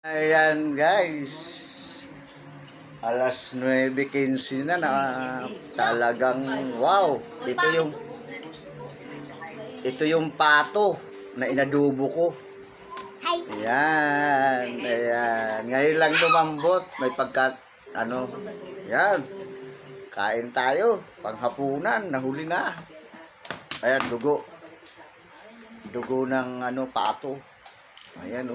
Ayan guys, alas 9:15 na talagang wow, ito yung pato na inadubo ko. Ayan, ayan. Ngayon lang lumambot, may ayan. Kain tayo, panghapunan, nahuli na. Ayan, dugo. Dugo ng pato. Ayan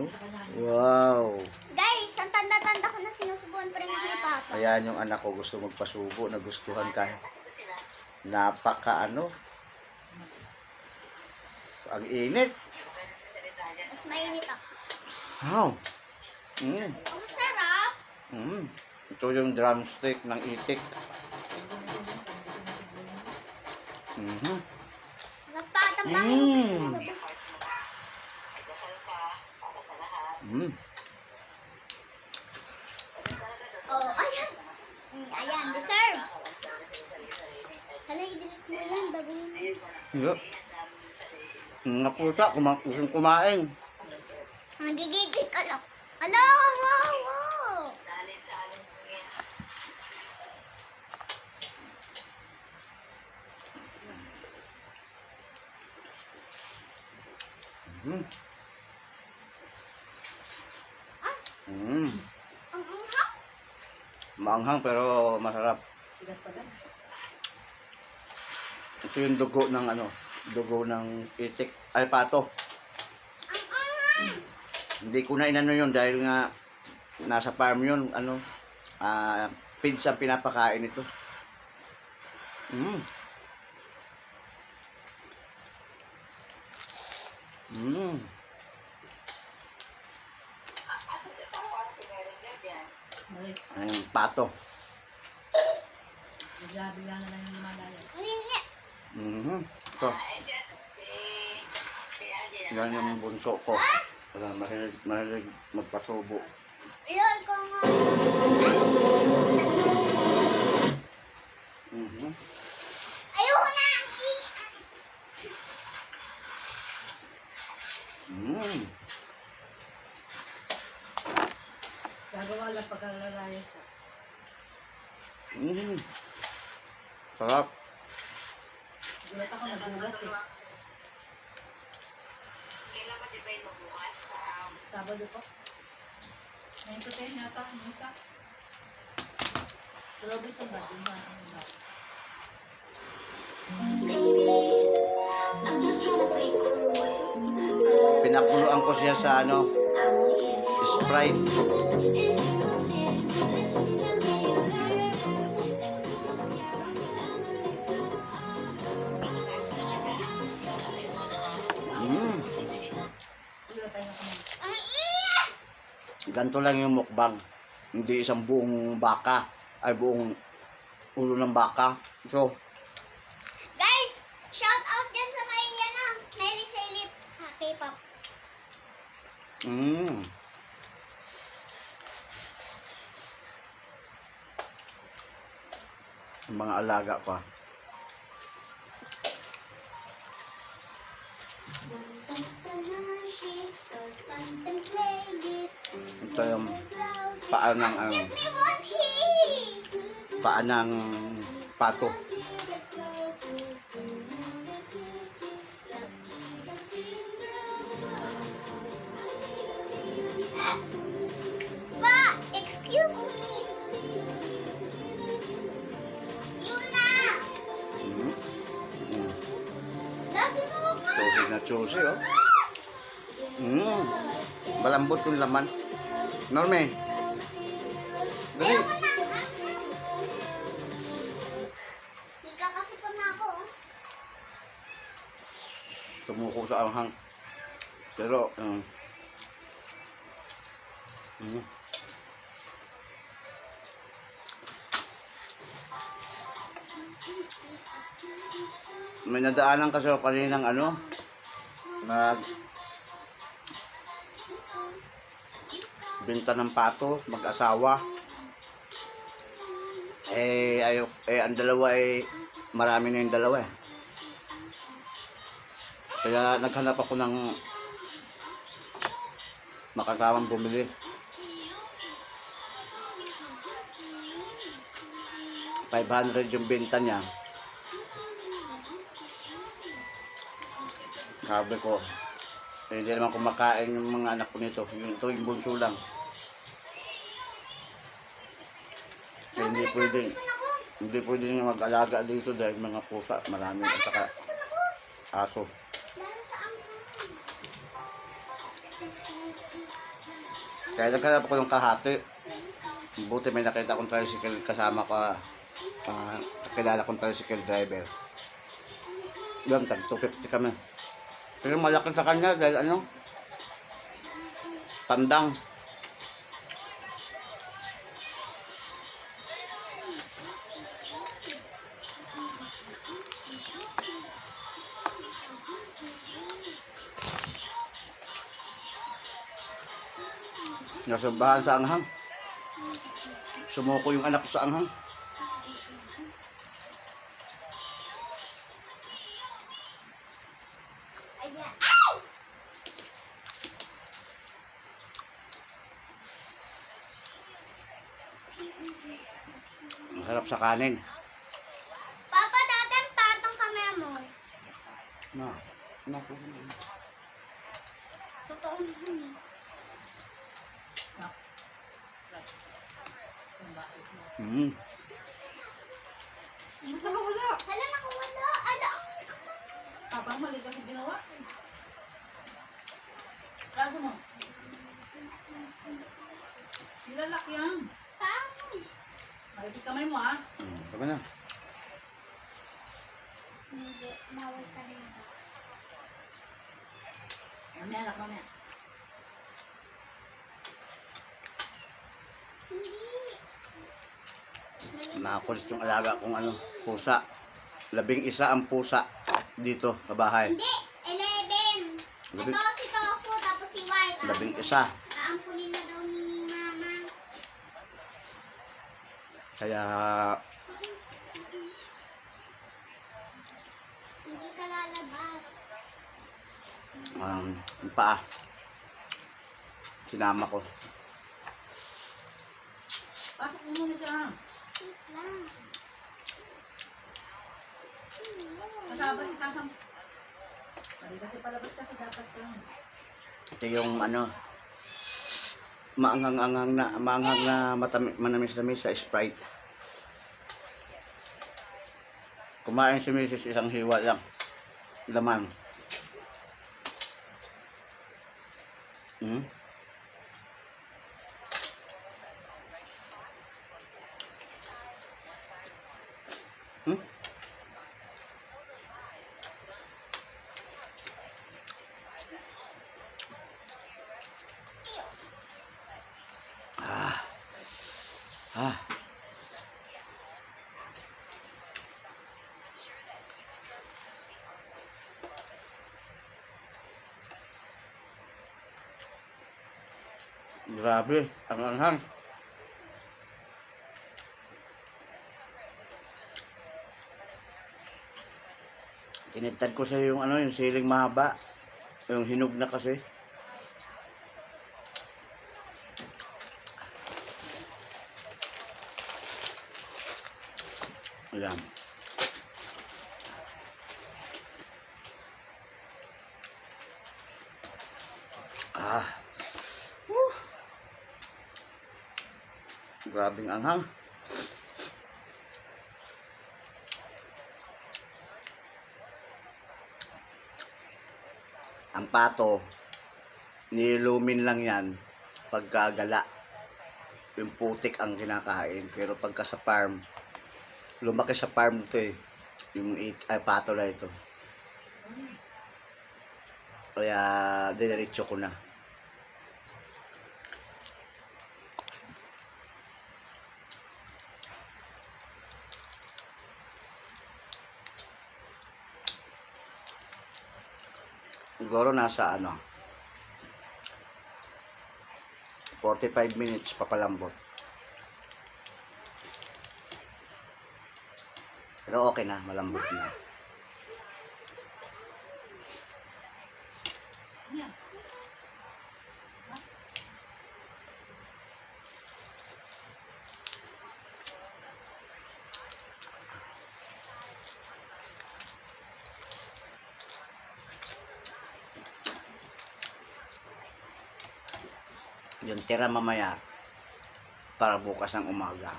wow. Guys, ang tanda-tanda ko na sinusubuan pa rin ng pato. Ayan yung anak ko gusto magpasubo, nagustuhan kahit napaka ang init. Mas mainit ako. Wow. Ang sarap. Ito yung drumstick ng itik. Nagpatang bahay. Oh, ayan. Ayan, deserve. Hala, i-delete mo yan, babuhin mo. Yup. Mga pusa, kumain. Nagigigil ka lang. Hala, wow. Ang anghang. Maanghang pero masarap. Ito yung dugo ng itik, ay pato. Ang anghang. Hindi ko na inano yun dahil nga nasa farm yun, pigs ang pinapakain ito. Ayun, pato. Hindi. Ito. Yan yung bunso ko. Mahilig magpasubo. Ayun, ikaw nga. Ayoko na. Gagawa lang pagkalalaya. Sarap. Gulat ako nagbugas eh. Kailan ba diba yung bukas? Sabado po. 9 to 10 yata ang isa. Grabe sa bado na. Pinakuluan ko siya sa Sprite. Ang iya. Ganito lang yung mukbang. Hindi isang buong baka. Ay buong ulo ng baka. So, Guys, shout out dyan sa may mahilig sa elite sa K-pop. Ang mga alaga pa. Ito yung paa ng paa ng pato. Pa, excuse me. Yuna. Nasi mo ka. Tubig na chusi, oh. Malambot yung laman. Norme. Dali. Ayoko na. Nagkakasipon na ako. Tumuko sa anghang. Pero, may nadaanan kasi ako kaninang benta ng pato, mag-asawa. Ang dalawa marami na yung dalawa eh. Kaya naghanap ako ng makasamang bumili. 500 yung benta niya. Sabi ko, hindi naman kumakain yung mga anak ko nito. Ito yung bunso lang. Kaya hindi pwede nga mag-alaga dito dahil mga pusa, marami at saka aso. Lalo sa angkan. Kaya naghanap ako ng kahati. Buti may nakita akong tricycle kasama ko. Kilala kong tricycle driver. Yun, tag 250 kami. Pero malaki sa kanya dahil ano? Tandang. Nasabahan sa anghang. Sumuko yung anak ko sa anghang. Ayan. Ay! Masarap sa kanin. Papa, dati ang patong kamera mo. Na. Totoo naman eh. Mm. Nakawala. Hala, nakawala. Ala, Abang mali kasi ginawa. Grado mo. Silalak yan. paano? Maligit kamay mo ha. Tama na. Hindi, bawal ka rin. Mamaya anak, mamaya. Hindi. Nakakulit yung alaga kong ano, pusa. 11 ang pusa dito sa bahay. Hindi, 11. Ito si Tofu, tapos si White. 11. Aampunin na daw ni Mama. Kaya Hindi ka lalabas. yung paa. Sinama ko. Pasok mo muna siya. Wait lang. Kasabot isasam. Sabi kasi palabas kasi dapat lang. Ito yung ano, maanghang na manamis-namis sa Sprite. Kumain si Mrs. isang hiwa lang. Laman. Hmm? Hmm? Ah. Grabe, ang anghang. Tinitad ko sa yung ano, yung siling mahaba. Yung hinog na kasi. Ayan. Ah. Grabing anghang. Ang pato, nilumin lang yan pagkagala. Yung putik ang kinakain. Pero pagka sa farm, lumaki sa farm ito eh. Yung pato na ito. Kaya diniretso ko na. Siguro nasa ano 45 minutes papalambot. Pero okay na, malambot na. Yan. Yung tira mamaya para bukas ng umaga.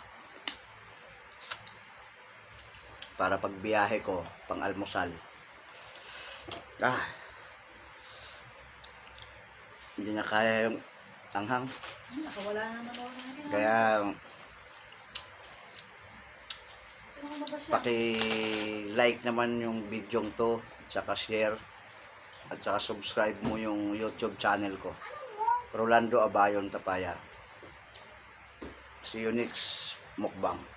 Para pag biyahe ko, pang almusal. Hindi na kaya yung anghang. Nakawala na naman ako na. Kaya Ano ba siya? paki-like naman yung video to, at saka share, at saka subscribe mo yung YouTube channel ko. Rolando Abayon Tapaya. See you next mukbang.